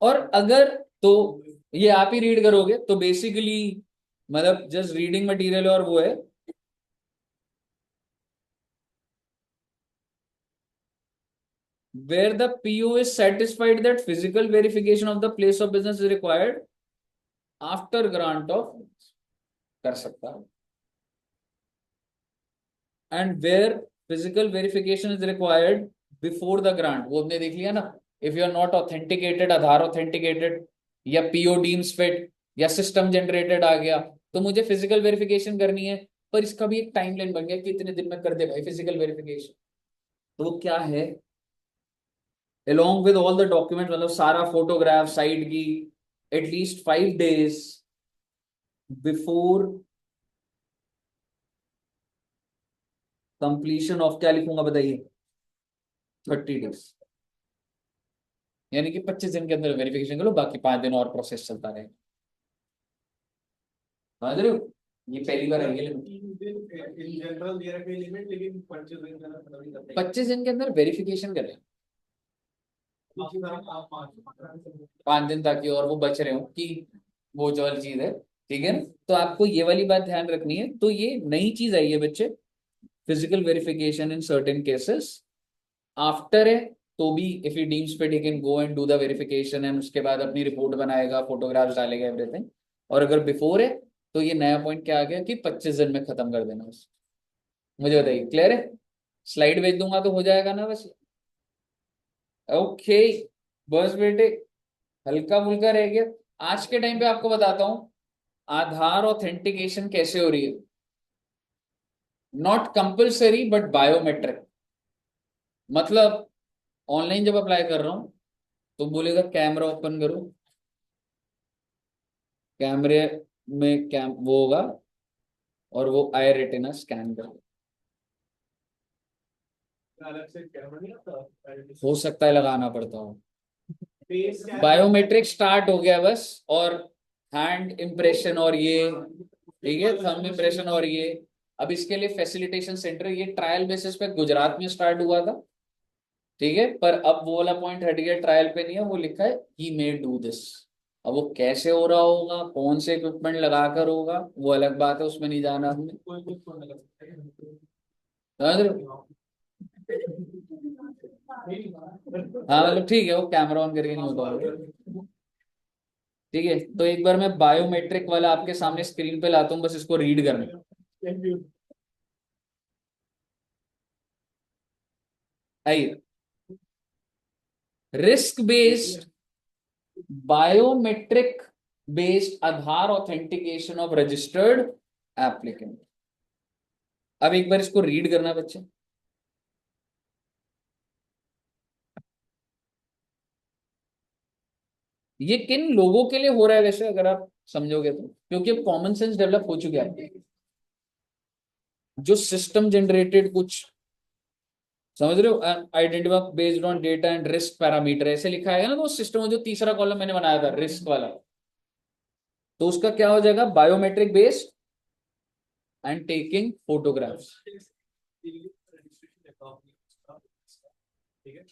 [SPEAKER 1] और अगर तो ये आप ही रीड करोगे तो बेसिकली मतलब जस्ट रीडिंग मटेरियल और वो है where the PO is satisfied that physical verification of the place of business is required after grant of कर सकता है and where physical verification is required before the grant वो हमने देख लिया ना if you are not authenticated Aadhaar authenticated या PO deems fit या सिस्टम जनरेटेड आ गया तो मुझे फिजिकल वेरिफिकेशन करनी है पर इसका भी एक टाइमलाइन बन गया कि इतने दिन में कर दे भाई फिजिकल वेरिफिकेशन तो वो क्या है along with all the documents मतलब सारा फोटोग्राफ साइट की at least 5 days before completion of क्या लिखूंगा बताइए 30 days यानी कि 25 दिन के अंदर वेरिफिकेशन करो बाकी 5 दिन और प्रोसेस चलता रहेगा समझ रहे हो ये पहली बार आई है
[SPEAKER 4] इन जनरल दे रखे लिमिट लेकिन 25 दिन का कभी करते
[SPEAKER 1] 25 दिन के अंदर वेरिफिकेशन करें 5 दिन ताकि और वो बच रहे हो कि वो जो वाली चीज है ठीक है ना तो आपको ये वाली बात ध्यान रखनी है तो ये नई चीज आई है बच्चे physical verification in certain cases after है तो भी if he deems fit he can go and do the verification and उसके बाद अपनी रिपोर्ट बनाएगा फोटोग्राफ्स डालेगा एवरीथिंग और अगर बिफोर है तो ये नया पॉइंट क्या आ गया कि 25 दिन में खत्म कर देना उसको मुझे बताइए क्लियर है स्लाइड भेज दूंगा तो हो जाएगा ना बस ओके बस बेटे हल्का फुल्का रह गया आज के टाइम पे आपको बताता हूं आधार ऑथेंटिकेशन कैसे हो रही है नॉट कंपल्सरी बट बायोमेट्रिक मतलब ऑनलाइन जब अप्लाई कर रहा हूं तो बोलेगा कैमरा ओपन करो कैमरे में वो होगा और वो आई रेटिना स्कैन करो
[SPEAKER 4] अलग से कैमरा नहीं आता
[SPEAKER 1] हो सकता है लगाना पड़ता हो
[SPEAKER 4] फेस
[SPEAKER 1] बायोमेट्रिक स्टार्ट हो गया बस और हैंड इम्प्रेशन और ये ठीक है थंब इम्प्रेशन और ये अब इसके लिए फैसिलिटेशन सेंटर ये ट्रायल बेसिस पे गुजरात में स्टार्ट हुआ था ठीक है पर अब वो वाला पॉइंट हट गया ट्रायल पे नहीं है वो लिखा है ही मे डू दिस अब वो कैसे हो रहा होगा कौन से इक्विपमेंट लगाकर होगा वो अलग बात है उसमें नहीं जाना हमने
[SPEAKER 4] कोई कुछ फोन लगा सकता है
[SPEAKER 1] समझ रहे हो? हाँ मतलब ठीक है वो कैमरा ऑन करके नहीं होता ठीक है तो एक बार मैं बायोमेट्रिक वाला आपके सामने स्क्रीन पे लाता हूँ बस इसको रीड करना आइए risk based biometric based Aadhaar authentication of registered applicant अब एक बार इसको रीड करना बच्चे ये किन लोगों के लिए हो रहा है वैसे अगर आप समझोगे तो क्योंकि कॉमन सेंस डेवलप हो चुका है जो सिस्टम जनरेटेड कुछ समझ रहे हो identify based on data and risk parameter ऐसे लिखा है ना तो सिस्टम जो तीसरा कॉलम मैंने बनाया था रिस्क वाला तो उसका क्या हो जाएगा biometric based and taking photographs
[SPEAKER 4] ठीक है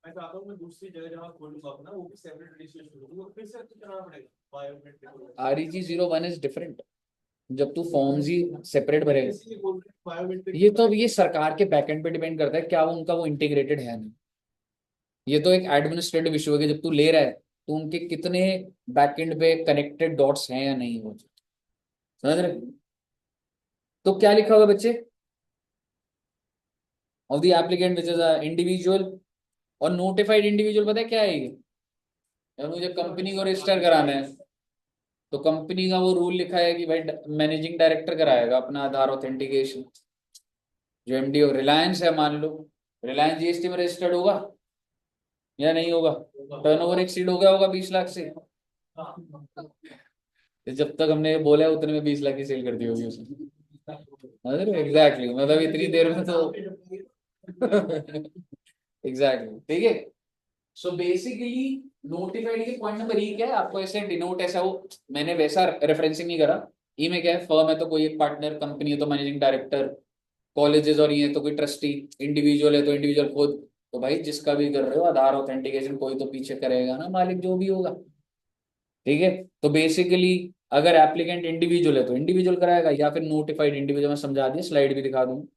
[SPEAKER 4] मैं चाहता हूँ मैं दूसरी जगह जहाँ खोलूंगा अपना वो भी सेपरेट रजिस्ट्रेशन करूंगा फिर से करना पड़ेगा बायोमेट्रिक
[SPEAKER 1] REG01 इज डिफरेंट जब तू फॉर्म्स ही सेपरेट भरेगा
[SPEAKER 4] इसलिए बोल रहे हैं बायोमेट्रिक
[SPEAKER 1] ये तो अब ये सरकार के बैकएंड पे डिपेंड करता है क्या वो उनका वो इंटीग्रेटेड है नहीं ये तो एक एडमिनिस्ट्रेटिव इशू है कि जब तू ले रहा है तो उनके कितने बैकएंड पे कनेक्टेड डॉट्स हैं या नहीं हो समझ रहे तो क्या लिखा हुआ बच्चे of the applicant which is a individual और नोटिफाइड इंडिविजुअल पता है क्या है ये यार मुझे कंपनी को रजिस्टर कराना है तो कंपनी का वो रूल लिखा है कि भाई मैनेजिंग डायरेक्टर कराएगा अपना आधार ऑथेंटिकेशन जो एमडी हो रिलायंस है मान लो रिलायंस जीएसटी में रजिस्टर्ड होगा या नहीं होगा टर्नओवर एक्सीड हो गया होगा 20 लाख से तो जब तक हमने बोला है उतने में 20 लाख की सेल कर दी होगी उसने एग्जैक्टली मतलब इतनी देर में तो एग्जैक्टली ठीक है सो बेसिकली नोटिफाइड के पॉइंट नंबर ई क्या है आपको ऐसे डिनोट ऐसा वो मैंने वैसा रेफरेंसिंग नहीं करा ई में क्या है फर्म है तो कोई एक पार्टनर कंपनी है तो मैनेजिंग डायरेक्टर कॉलेजेस और ये तो कोई ट्रस्टी इंडिविजुअल है तो इंडिविजुअल खुद तो भाई जिसका भी कर रहे हो आधार ऑथेंटिकेशन कोई तो पीछे करेगा ना मालिक जो भी होगा ठीक है, तो बेसिकली अगर एप्लीकेंट इंडिविजुअल है तो इंडिविजुअल कराएगा, या फिर नोटिफाइड इंडिविजुअल, मैं समझा दिया, स्लाइड भी दिखा दूंगा।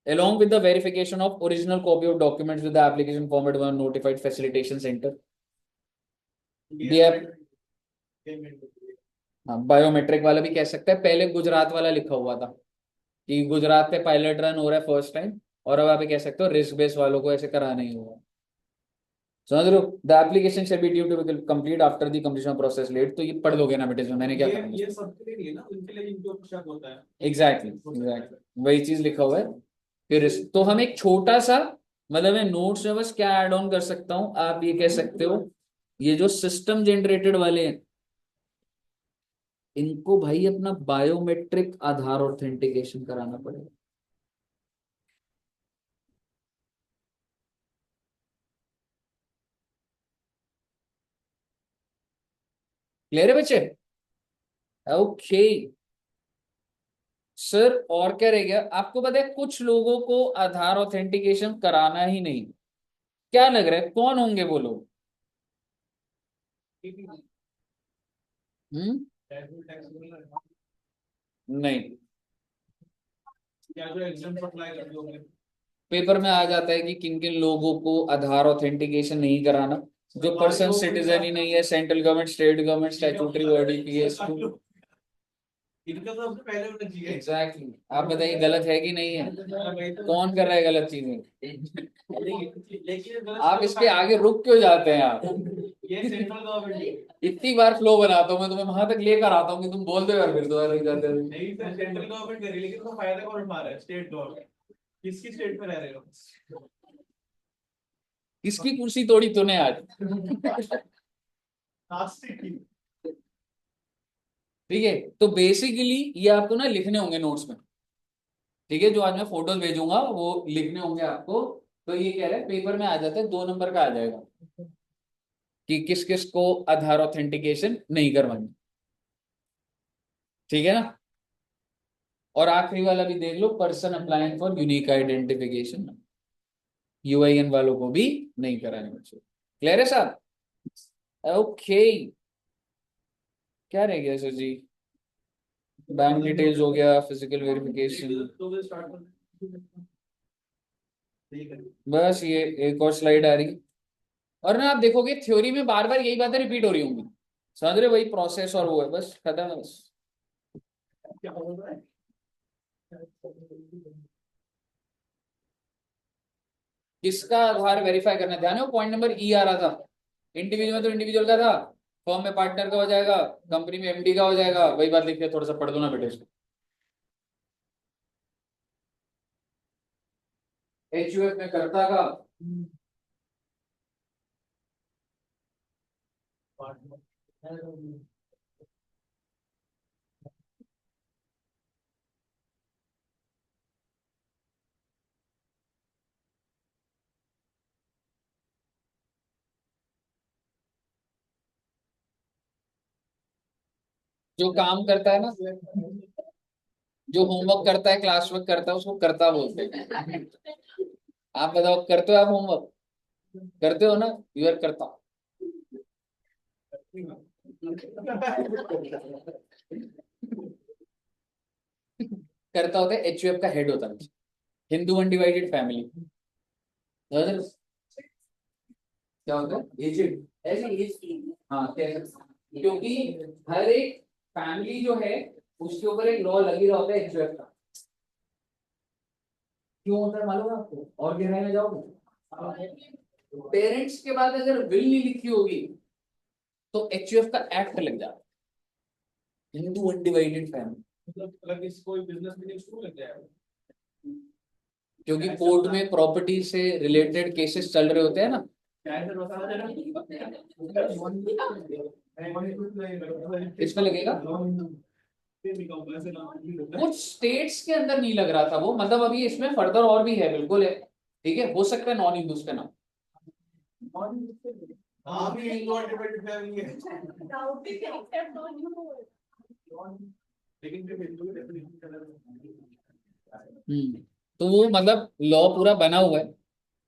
[SPEAKER 1] along with the verification of original copy of documents with the application format one notified facilitation center। हाँ, बायोमेट्रिक वाला भी कह सकता है, पहले गुजरात वाला लिखा हुआ था कि गुजरात पे पायलट रन हो रहा है फर्स्ट टाइम, और अब आप कह सकते हो रिस्क बेस वालों को ऐसे कराना ही होगा। समझ रहे हो, the application shall be due to be complete after the completion process late. तो ये पढ़ लोगे ना बेटे, मैंने क्या करना है,
[SPEAKER 4] ये सबके लिए नहीं है ना, उनके लिए जिनको शक होता है।
[SPEAKER 1] एग्जैक्टली वही चीज लिखा हुआ है। फिर तो हम एक छोटा सा, मतलब मैं नोट्स में बस क्या ऐड ऑन कर सकता हूं, आप ये कह सकते हो ये जो सिस्टम जनरेटेड वाले हैं इनको भाई अपना बायोमेट्रिक आधार ऑथेंटिकेशन कराना पड़ेगा। क्लियर है बच्चे? ओके सर, और क्या रह गया? आपको पता है कुछ लोगों को आधार ऑथेंटिकेशन कराना ही नहीं, क्या लग रहा है कौन होंगे वो लोग? हम्म, नहीं,
[SPEAKER 4] या जो एग्जाम अप्लाई कर दिया होंगे।
[SPEAKER 1] पेपर में आ जाता है कि किन किन लोगों को आधार ऑथेंटिकेशन नहीं कराना, जो पर्सन सिटीजन ही नहीं है, central government, state government, statutory body, PSU.
[SPEAKER 4] इनका तो सबसे पहले होना चाहिए।
[SPEAKER 1] एग्जैक्टली, आप बताइए गलत है कि नहीं है? कौन कर रहा है गलत चीजें?
[SPEAKER 4] लेकिन
[SPEAKER 1] आप इसके आगे रुक क्यों जाते हैं आप?
[SPEAKER 4] ये सेंट्रल गवर्नमेंट
[SPEAKER 1] इतनी बार फ्लो बनाता हूँ मैं तुम्हें, वहां तक लेकर आता हूँ कि तुम बोलते हो और फिर दोबारा लग जाते हो।
[SPEAKER 4] नहीं सर, सेंट्रल गवर्नमेंट कर रही है, लेकिन उसका फायदा कौन उठा रहा है? State government. किसकी स्टेट में रह रहे हो?
[SPEAKER 1] किसकी कुर्सी तोड़ी तूने आज? ठीक है, तो बेसिकली ये आपको ना लिखने होंगे नोट्स में, ठीक है, जो आज मैं फोटोज भेजूंगा वो लिखने होंगे आपको। तो ये कह रहा है पेपर में आ जाता है 2 नंबर का आ जाएगा कि किस किस को आधार ऑथेंटिकेशन नहीं करवानी, ठीक है ना। और आखिरी वाला भी देख लो, person applying for unique identification, UIN वालों को भी नहीं कराने बच्चों। क्लियर है साहब? ओके, क्या रह गया सर जी? बैंक डिटेल्स हो गया, फिजिकल वेरिफिकेशन, बस ये एक और स्लाइड आ रही है। और ना आप देखोगे थ्योरी में बार बार यही बातें रिपीट हो रही होंगी, समझ रहे हो? वही प्रोसेस और वो है, बस खत्म है बस।
[SPEAKER 4] क्या बोल रहा है?
[SPEAKER 1] किसका आधार वेरीफाई करना, ध्यान है वो पॉइंट नंबर ई आ रहा था। इंडिविजुअल में तो इंडिविजुअल का था, फर्म में पार्टनर का हो जाएगा, कंपनी में एमडी का हो जाएगा, वही बात लिख के थोड़ा सा पढ़ दो ना बेटे उसको। एचयूएफ में कर्ता का, जो काम करता है ना, जो होमवर्क करता है, क्लास वर्क करता है, उसको कर्ता बोलते हैं। आप बताओ, करते हो आप होमवर्क? करते हो ना, यू आर कर्ता। करता होता है एचयूएफ का हेड होता है, हिंदू अनडिवाइडेड फैमिली। क्या होता है? एजेड, ऐसे एज, हाँ कह सकते हैं। क्योंकि हर एक फैमिली जो है उसके ऊपर एक लॉ लगी रहा होता है एचयूएफ का। क्यों होता है मालूम है आपको? और गहराई में जाओगे, पेरेंट्स के बाद अगर विल नहीं लिखी होगी तो एचयूएफ का एक्ट लग जाता है, हिंदू अनडिवाइडेड फैमिली।
[SPEAKER 4] मतलब अगर किसी कोई बिजनेस में शुरू लग जाए,
[SPEAKER 1] क्योंकि कोर्ट में प्रॉपर्टी से रिलेटेड केसेस चल रहे होते हैं ना, इसमें लगेगा। कुछ स्टेट्स के अंदर नहीं लग रहा था वो, मतलब अभी इसमें फर्दर और भी है, बिल्कुल है, ठीक है, हो सकता है नॉन हिंदूज का नाम।
[SPEAKER 4] हाँ भी हिंदू अनडिवाइडेड फैमिली है, लेकिन जब हिंदू के
[SPEAKER 1] तो वो मतलब लॉ पूरा बना हुआ है,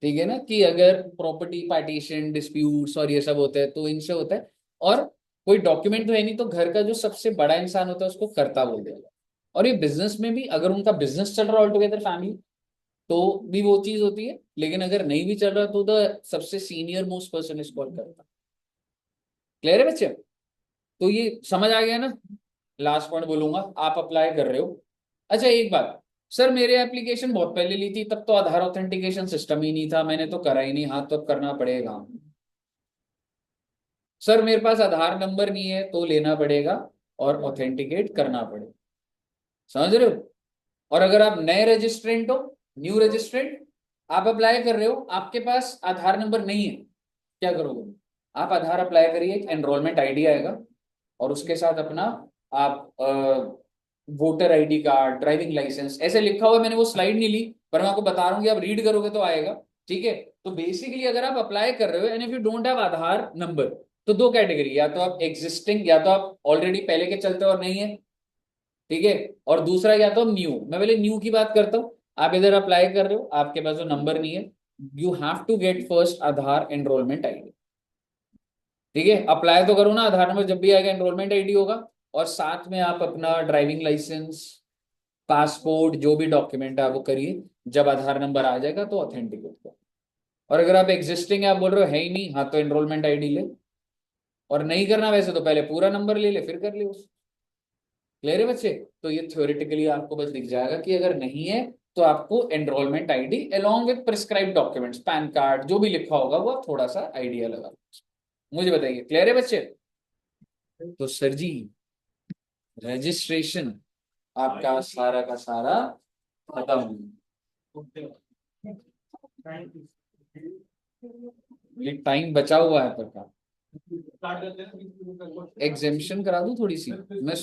[SPEAKER 1] ठीक है ना, कि अगर प्रॉपर्टी पार्टीशन डिस्प्यूट्स और ये सब होते हैं तो इनसे होता है। और कोई डॉक्यूमेंट तो है नहीं, तो घर का जो सबसे बड़ा इंसान होता है उसको कर्ता बोल दिया। और ये बिजनेस में भी, अगर उनका बिजनेस चल रहा है ऑल टुगेदर फैमिली, तो भी वो चीज होती है, लेकिन अगर नहीं भी चल रहा तो द सबसे senior most person is called कर्ता। क्लियर है बच्चे? तो ये समझ आ गया ना? लास्ट पॉइंट बोलूंगा, आप अप्लाई कर रहे हो। अच्छा एक बात, सर मेरे एप्लीकेशन बहुत पहले ली थी, तब तो आधार ऑथेंटिकेशन सिस्टम ही नहीं था, मैंने तो करा ही नहीं। हाँ, तो अब करना पड़ेगा। सर मेरे पास आधार नंबर नहीं है, तो लेना पड़ेगा और ऑथेंटिकेट करना पड़ेगा। समझ रहे हो? और अगर आप नए रजिस्ट्रेंट हो, न्यू रजिस्ट्रेंट, आप अप्लाई कर रहे हो, आपके पास आधार नंबर नहीं है, क्या करोगे? आप आधार अप्लाई करिए, एक एनरोलमेंट आईडी आएगा और उसके साथ अपना आप voter ID card, driving licence, ऐसे लिखा हुआ है, मैंने वो स्लाइड नहीं ली, पर मैं आपको बता रहा हूँ कि आप रीड करोगे तो आएगा। ठीक है? तो बेसिकली अगर आप अप्लाई कर रहे हो and if you don't have Aadhaar number, तो दो कैटेगरी, या तो आप एग्जिस्टिंग, या तो आप ऑलरेडी पहले के चलते और नहीं है, ठीक है, और दूसरा या तो न्यू। मैं पहले न्यू की बात करता हूँ। आप इधर अप्लाई कर रहे हो, आपके पास जो नंबर नहीं है, you have to get first Aadhaar enrolment ID. ठीक है? अप्लाई तो करो ना, आधार नंबर जब भी आएगा एनरोलमेंट आईडी होगा, और साथ में आप अपना ड्राइविंग लाइसेंस, पासपोर्ट, जो भी डॉक्यूमेंट है वो करिए। जब आधार नंबर आ जाएगा तो ऑथेंटिकेट करो। और अगर आप एग्जिस्टिंग आप बोल रहे हो है ही नहीं, हाँ, तो एनरोलमेंट आईडी ले। और नहीं करना वैसे तो पहले पूरा नंबर ले ले, फिर कर ले उस। क्लियर है बच्चे? तो ये थ्योरेटिकली आपको बस दिख जाएगा कि अगर नहीं है तो आपको enrolment ID along with prescribe documents, pan card, जो भी लिखा होगा वो आप थोड़ा सा आइडिया लगा। मुझे बताइए, क्लियर है बच्चे? तो सर जी, रजिस्ट्रेशन आपका सारा का सारा खत्म। ये टाइम बचा हुआ है पर का
[SPEAKER 4] स्टार्ट करते हैं ना,
[SPEAKER 1] एग्जेम्पशन करा दूं थोड़ी सी मैं